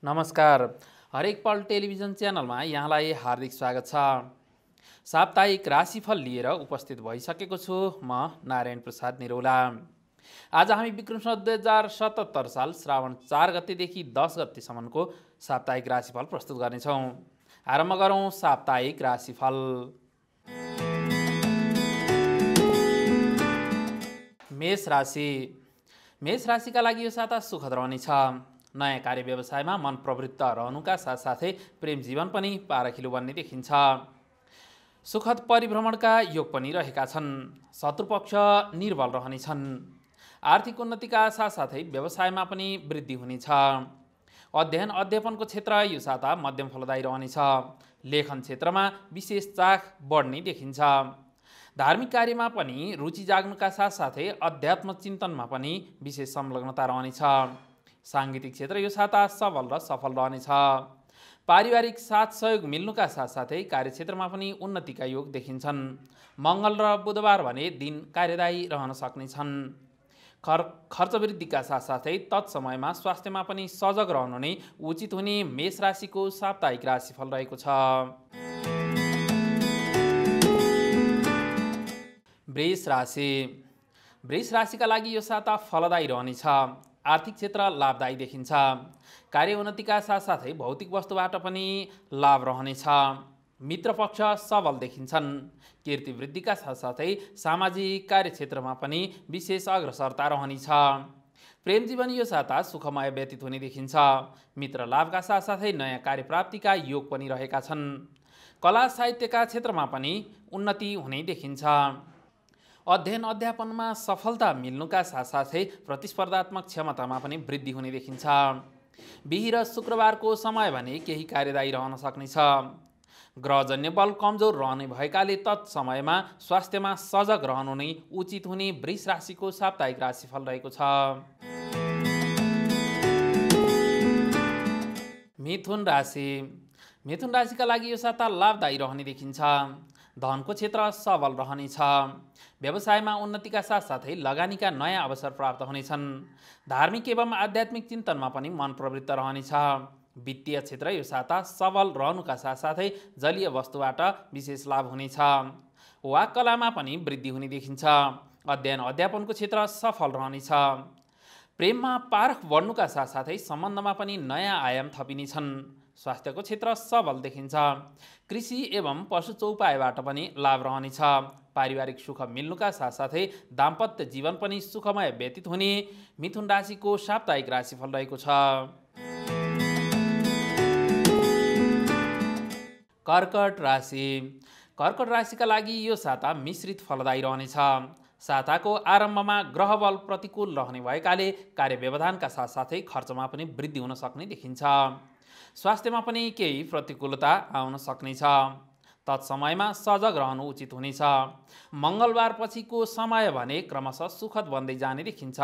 नमस्कार। हरेक पल टेलिभिजन च्यानलमा यहाँलाई हार्दिक स्वागत छ। साप्ताहिक राशिफल लिएर उपस्थित भइसकेको छु म नारायण प्रसाद निरौला। आज हामी विक्रमसंवत 2077 साल श्रावण 4 गतेदेखि 10 गतेसम्मको साप्ताहिक राशिफल प्रस्तुत गर्नेछौँ। आरम्भ गरौँ साप्ताहिक राशिफल। मेष राशि। मेष राशिका लागि यो साता सुखद रहनेछ। नयाँ कार्य व्यवसायमा मन प्रवृत्त रहनुका साथसाथै प्रेम जीवन पनि पारखिलो बन्ने देखिन्छ। सुखद परिभ्रमणका योग पनि रहेका छन्। शत्रुपक्ष निर्बल रहनेछन्। आर्थिक उन्नतिका साथसाथै व्यवसायमा पनि वृद्धि हुनेछ। अध्ययन अध्यापनको क्षेत्र यो साता मध्यम फलदायी रहनेछ। लेखन क्षेत्रमा विशेष चाख बढ्ने देखिन्छ। धार्मिक कार्यमा पनि रुचि जाग्नुका साथसाथै अध्यात्म चिन्तनमा पनि विशेष संलग्नता रहनेछ। साङ्गीतिक क्षेत्र यो साता सबल र सफल रहनेछ। पारिवारिक साथ सहयोग मिल्नुका साथसाथै कार्यक्षेत्रमा पनि उन्नतिका योग देखिन्छन्। मङ्गल र बुधबार भने दिन कार्यदायी रहन सक्नेछन्। खर्च वृद्धिका साथसाथै तत्समयमा स्वास्थ्यमा पनि सजग रहनु नै उचित हुने मेष राशिको साप्ताहिक राशिफल रहेको छ। वृष राशि। वृष राशिका लागि यो साता फलदायी रहनेछ। आर्थिक क्षेत्र लाभदायी देखिन्छ। कार्य उन्नतिका साथसाथै भौतिक वस्तुबाट पनि लाभ रहनेछ। मित्र पक्ष सबल देखिन्छन्। कीर्ति वृद्धिका साथसाथै सामाजिक कार्यक्षेत्रमा पनि विशेष अग्रसरता रहनेछ। प्रेम जीवन यो साता सुखमय व्यतीत हुने देखिन्छ। मित्र लाभका साथसाथै नयाँ कार्य प्राप्तिका योग पनि रहेका छन्। कला साहित्यका क्षेत्रमा पनि उन्नति हुने देखिन्छ। अध्ययन अध्यापनमा सफलता मिल्नुका साथसाथै प्रतिस्पर्धात्मक क्षमतामा पनि वृद्धि हुने देखिन्छ। बिही र शुक्रबारको समय भने केही कार्यदायी रहन सक्नेछ। ग्रहजन्य बल कमजोर रहने भएकाले तत्समयमा स्वास्थ्यमा सजग रहनु नै उचित हुने वृष राशिको साप्ताहिक राशिफल रहेको छ। मिथुन राशि। मिथुन राशिका लागि यो साता लाभदायी रहने देखिन्छ। धनको क्षेत्र सबल रहनेछ। व्यवसायमा उन्नतिका साथसाथै लगानीका नयाँ अवसर प्राप्त हुनेछन्। धार्मिक एवं आध्यात्मिक चिन्तनमा पनि मन प्रवृत्त रहनेछ। वित्तीय क्षेत्र यो साता सबल रहनुका साथसाथै जलीय वस्तुबाट विशेष लाभ हुनेछ। वा कलामा पनि वृद्धि हुने देखिन्छ। अध्ययन अध्यापनको क्षेत्र सफल रहनेछ। प्रेममा पारख बढ्नुका साथसाथै सम्बन्धमा पनि नयाँ आयाम थपिनेछन्। स्वास्थ्यको क्षेत्र सबल देखिन्छ। कृषि एवं पशु चौपायबाट पनि लाभ रहनेछ। पारिवारिक सुख मिल्नुका साथसाथै दाम्पत्य जीवन पनि सुखमय व्यतीत हुने मिथुन राशिको साप्ताहिक राशिफल रहेको छ। कर्कट राशि। कर्कट राशिका लागि यो साता मिश्रित फलदायी रहनेछ। साताको आरम्भमा ग्रह बल प्रतिकूल रहने भएकाले कार्य व्यवधानका साथसाथै खर्चमा पनि वृद्धि हुन सक्ने देखिन्छ। स्वास्थ्यमा पनि केही प्रतिकूलता आउन सक्नेछ। तत्समयमा सजग रहनु उचित हुनेछ। मङ्गलबार पछिको समय भने क्रमशः सुखद बन्दै जाने देखिन्छ।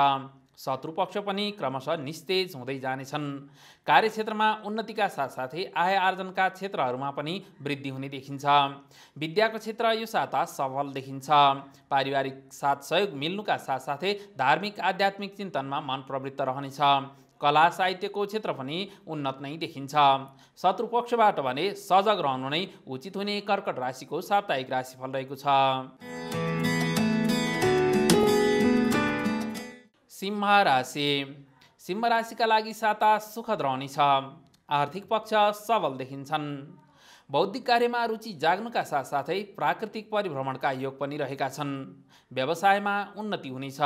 शत्रुपक्ष पनि क्रमशः निस्तेज हुँदै जानेछन्। कार्यक्षेत्रमा उन्नतिका साथसाथै आय आर्जनका क्षेत्रहरूमा पनि वृद्धि हुने देखिन्छ। विद्याको क्षेत्र यो साता सफल देखिन्छ। पारिवारिक साथ सहयोग मिल्नुका साथसाथै धार्मिक आध्यात्मिक चिन्तनमा मन प्रवृत्त रहनेछ। कला साहित्यको क्षेत्र पनि उन्नत नै देखिन्छ। शत्रुपक्षबाट भने सजग रहनु नै उचित हुने कर्कट राशिको साप्ताहिक राशिफल रहेको छ। सिंह राशि। सिंह राशिका लागि साता सुखद रहनेछ। आर्थिक पक्ष सबल देखिन्छन्। बौद्धिक कार्यमा रुचि जाग्नुका साथसाथै प्राकृतिक परिभ्रमणका योग पनि रहेका छन्। व्यवसायमा उन्नति हुनेछ।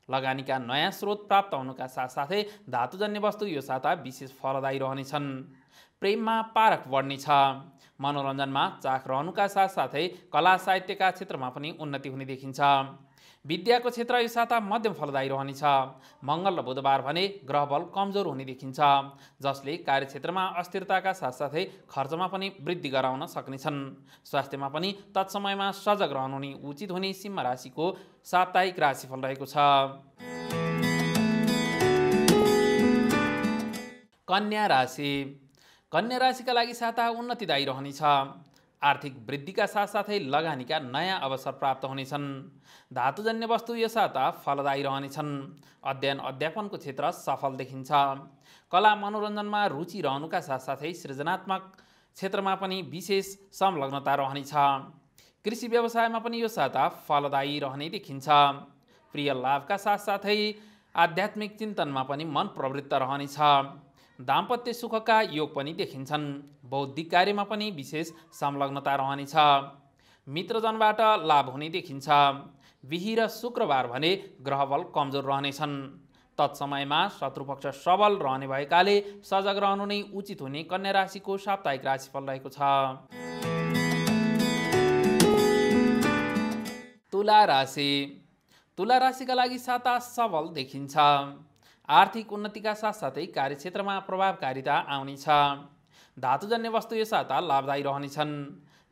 लगानीका नयाँ स्रोत प्राप्त हुनुका साथसाथै धातुजन्य वस्तु यो साता विशेष फलदायी रहनेछन्। प्रेममा पारख बढ्नेछ। मनोरञ्जनमा चाख रहनुका साथसाथै कला साहित्यका क्षेत्रमा पनि उन्नति हुने देखिन्छ। विद्याको क्षेत्र यो साता मध्यम फलदायी रहनेछ। मङ्गल र बुधबार भने ग्रह बल कमजोर हुने देखिन्छ, जसले कार्यक्षेत्रमा अस्थिरताका साथसाथै खर्चमा पनि वृद्धि गराउन सक्नेछन्। स्वास्थ्यमा पनि तत्समयमा सजग रहनु नै उचित हुने सिंह राशिको साप्ताहिक राशिफल रहेको छ। कन्या राशि। कन्या राशिका लागि साता उन्नतिदायी रहनेछ। आर्थिक वृद्धिका साथसाथै लगानीका नयाँ अवसर प्राप्त हुनेछन्। धातुजन्य वस्तु यो साता फलदायी रहनेछन्। अध्ययन अध्यापनको क्षेत्र सफल देखिन्छ। कला मनोरञ्जनमा रुचि रहनुका साथसाथै सृजनात्मक क्षेत्रमा पनि विशेष संलग्नता रहनेछ। कृषि व्यवसायमा पनि यो साता फलदायी रहने देखिन्छ। प्रिय लाभका साथसाथै आध्यात्मिक चिन्तनमा पनि मन प्रवृत्त रहनेछ। दाम्पत्य सुखका योग पनि देखिन्छन्। बौद्धिक कार्यमा पनि विशेष संलग्नता रहनेछ। मित्रजनबाट लाभ हुने देखिन्छ। बिही र शुक्रबार भने ग्रहबल कमजोर रहनेछन्। तत्समयमा शत्रुपक्ष सबल रहने भएकाले सजग रहनु नै उचित हुने कन्या राशिको साप्ताहिक राशिफल रहेको छ। तुला राशि। तुला राशिका लागि साता सबल देखिन्छ। आर्थिक उन्नतिका साथसाथै कार्यक्षेत्रमा प्रभावकारिता आउनेछ। धातुजन्य वस्तु यो साता लाभदायी रहनेछन्।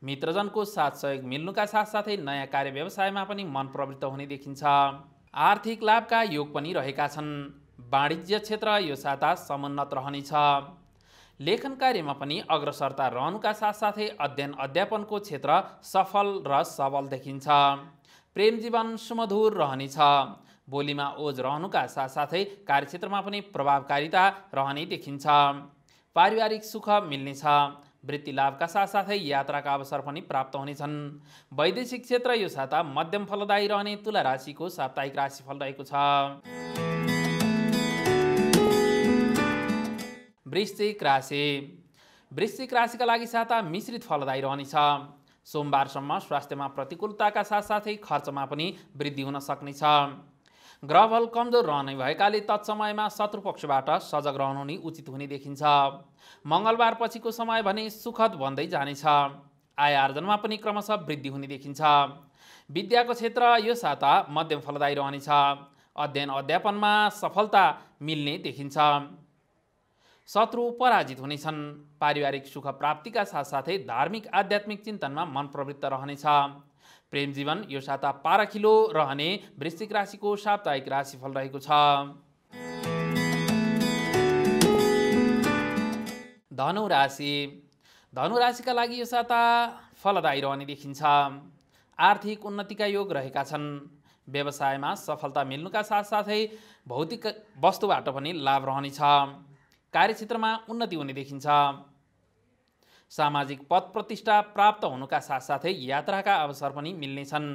मित्रजनको साथ सहयोग मिल्नुका साथसाथै नयाँ कार्य व्यवसायमा पनि मन प्रवृत्त हुने देखिन्छ। आर्थिक लाभका योग पनि रहेका छन्। वाणिज्य क्षेत्र यो साता समुन्नत रहनेछ। लेखन कार्यमा पनि अग्रसरता रहनुका साथसाथै अध्ययन अध्यापनको क्षेत्र सफल र सबल देखिन्छ। प्रेम जीवन सुमधुर रहनेछ। बोलीमा ओज रहनुका साथसाथै कार्यक्षेत्रमा पनि प्रभावकारिता रहने देखिन्छ। पारिवारिक सुख मिल्नेछ। वृत्ति लाभका साथसाथै यात्राका अवसर पनि प्राप्त हुनेछन्। वैदेशिक क्षेत्र यो साता मध्यम फलदायी रहने तुला राशिको साप्ताहिक राशिफल रहेको छ। वृश्चिक राशि। वृश्चिक राशिका लागि साता मिश्रित फलदायी रहनेछ। सोमबारसम्म स्वास्थ्यमा प्रतिकूलताका साथसाथै खर्चमा पनि वृद्धि हुन सक्नेछ। ग्रहबल कमजोर रहने भएकाले तत्समयमा शत्रुपक्षबाट सजग रहनु नै उचित हुने देखिन्छ। मङ्गलबार पछिको समय भने सुखद बन्दै जानेछ। आय आर्जनमा पनि क्रमशः वृद्धि हुने देखिन्छ। विद्याको क्षेत्र यो साता मध्यम फलदायी रहनेछ। अध्ययन अध्यापनमा सफलता मिल्ने देखिन्छ। शत्रु पराजित हुनेछन्। पारिवारिक सुख प्राप्तिका साथसाथै धार्मिक आध्यात्मिक चिन्तनमा मन प्रवृत्त रहनेछ। प्रेम जीवन यो साता पारखिलो रहने वृश्चिक राशिको साप्ताहिक राशिफल रहेको छ। धनु राशि। धनु राशिका लागि यो साता फलदायी रहने देखिन्छ। आर्थिक उन्नतिका योग रहेका छन्। व्यवसायमा सफलता मिल्नुका साथसाथै भौतिक वस्तुबाट पनि लाभ रहनेछ। कार्यक्षेत्रमा उन्नति हुने देखिन्छ। सामाजिक पद प्रतिष्ठा प्राप्त हुनुका साथसाथै यात्राका अवसर पनि मिल्नेछन्।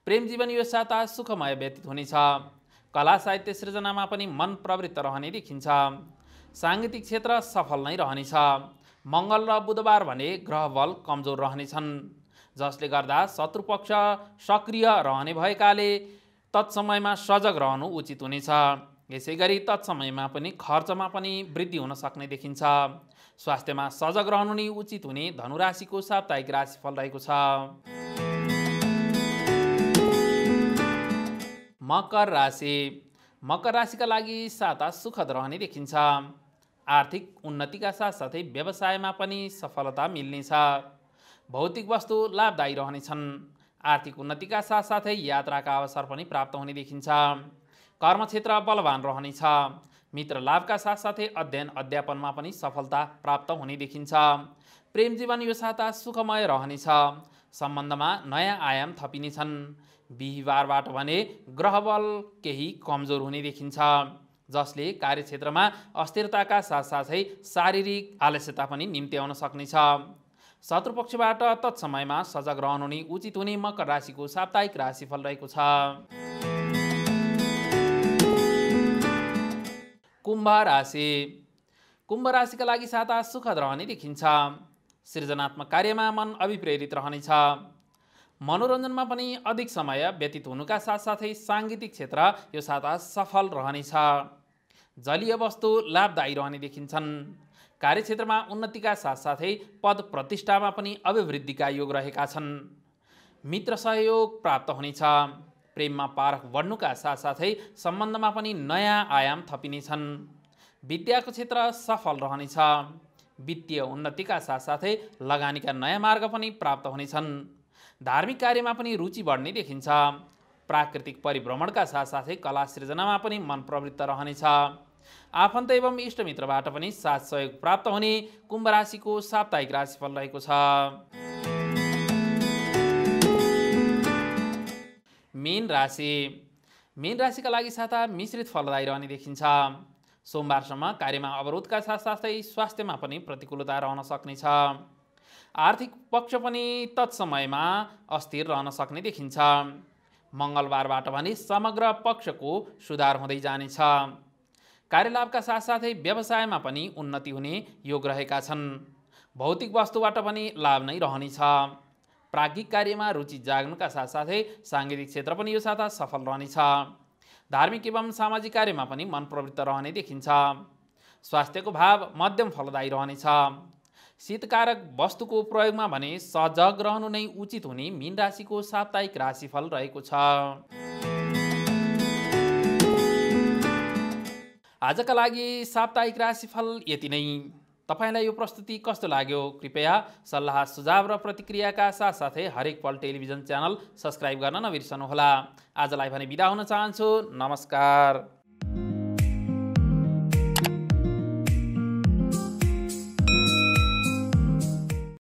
प्रेम जीवन यो साता सुखमय व्यतीत हुनेछ। कला साहित्य सृजनामा पनि मन प्रवृत्त रहने देखिन्छ। साङ्गीतिक क्षेत्र सफल नै रहनेछ। मङ्गल र बुधबार भने ग्रह बल कमजोर रहनेछन्, जसले गर्दा शत्रुपक्ष सक्रिय रहने भएकाले तत्समयमा सजग रहनु उचित हुनेछ। यसैगरी तत्समयमा पनि खर्चमा पनि वृद्धि हुन सक्ने देखिन्छ। स्वास्थ्यमा सजग रहनु नै उचित हुने धनुराशिको साप्ताहिक राशिफल रहेको छ। मकर राशि। मकर राशिका लागि साता सुखद रहने देखिन्छ। आर्थिक उन्नतिका साथसाथै व्यवसायमा पनि सफलता मिल्नेछ। भौतिक वस्तु लाभदायी रहनेछन्। आर्थिक उन्नतिका साथसाथै यात्राका अवसर पनि प्राप्त हुने देखिन्छ। कर्मक्षेत्र बलवान रहनेछ। मित्र लाभका साथसाथै अध्ययन अध्यापनमा पनि सफलता प्राप्त हुने देखिन्छ। प्रेम जीवन यो साता सुखमय रहनेछ। सम्बन्धमा नयाँ आयाम थपिनेछन्। बिहिबारबाट भने ग्रहबल केही कमजोर हुने देखिन्छ, जसले कार्यक्षेत्रमा अस्थिरताका साथसाथै शारीरिक आलस्यता पनि निम्त्याउन सक्नेछ। शत्रुपक्षबाट तत्समयमा सजग रहनु नै उचित हुने मकर राशिको साप्ताहिक राशिफल रहेको छ। कुम्भ राशि। कुम्भ राशिका लागि साता सुखद रहने देखिन्छ। सृजनात्मक कार्यमा मन अभिप्रेरित रहनेछ। मनोरञ्जनमा पनि अधिक समय व्यतीत हुनुका साथसाथै साङ्गीतिक क्षेत्र यो साता सफल रहनेछ। जलीय वस्तु लाभदायी रहने देखिन्छन्। कार्यक्षेत्रमा उन्नतिका साथसाथै पद प्रतिष्ठामा पनि अभिवृद्धिका योग रहेका छन्। मित्र सहयोग प्राप्त हुनेछ। प्रेममा पारख बढ्नुका साथसाथै सम्बन्धमा पनि नयाँ आयाम थपिनेछन्। विद्याको क्षेत्र सफल रहनेछ। वित्तीय उन्नतिका साथसाथै लगानीका नयाँ मार्ग पनि प्राप्त हुनेछन्। धार्मिक कार्यमा पनि रुचि बढ्ने देखिन्छ। प्राकृतिक परिभ्रमणका साथसाथै कला सृजनामा पनि मन प्रवृत्त रहनेछ। आफन्त एवं इष्टमित्रबाट पनि साथ सहयोग प्राप्त हुने कुम्भ राशिको साप्ताहिक राशिफल रहेको छ। मीन राशि मीन राशिका लागि साता मिश्रित फलदायी रहने देखिन्छ। सोमबारसम्म कार्यमा अवरोधका साथसाथै स्वास्थ्यमा पनि प्रतिकूलता रहन सक्नेछ। आर्थिक पक्ष पनि तत्समयमा अस्थिर रहन सक्ने देखिन्छ। मङ्गलबारबाट भने समग्र पक्षको सुधार हुँदै जानेछ। कार्यलाभका साथसाथै व्यवसायमा पनि उन्नति हुने योग रहेका छन्। भौतिक वस्तुबाट पनि लाभ नै रहनेछ। प्राज्ञिक कार्यमा रुचि जाग्नुका साथसाथै साङ्गीतिक क्षेत्र पनि यो साता सफल रहनेछ। धार्मिक एवं सामाजिक कार्यमा पनि मन प्रवृत्त रहने देखिन्छ। स्वास्थ्यको भाव मध्यम फलदायी रहनेछ। शीतकारक वस्तुको प्रयोगमा भने सजग रहनु नै उचित हुने मीन राशिको साप्ताहिक राशिफल रहेको छ। आजका लागि साप्ताहिक राशिफल यति नै। तपाईलाई यो प्रस्तुति कस्तो लाग्यो? कृपया सल्लाह सुझाव र प्रतिक्रियाका साथसाथै हरेक पल टेलिभिजन च्यानल सब्स्क्राइब गर्न नबिर्सनुहोला। आजलाई भने बिदा हुन चाहन्छु। नमस्कार।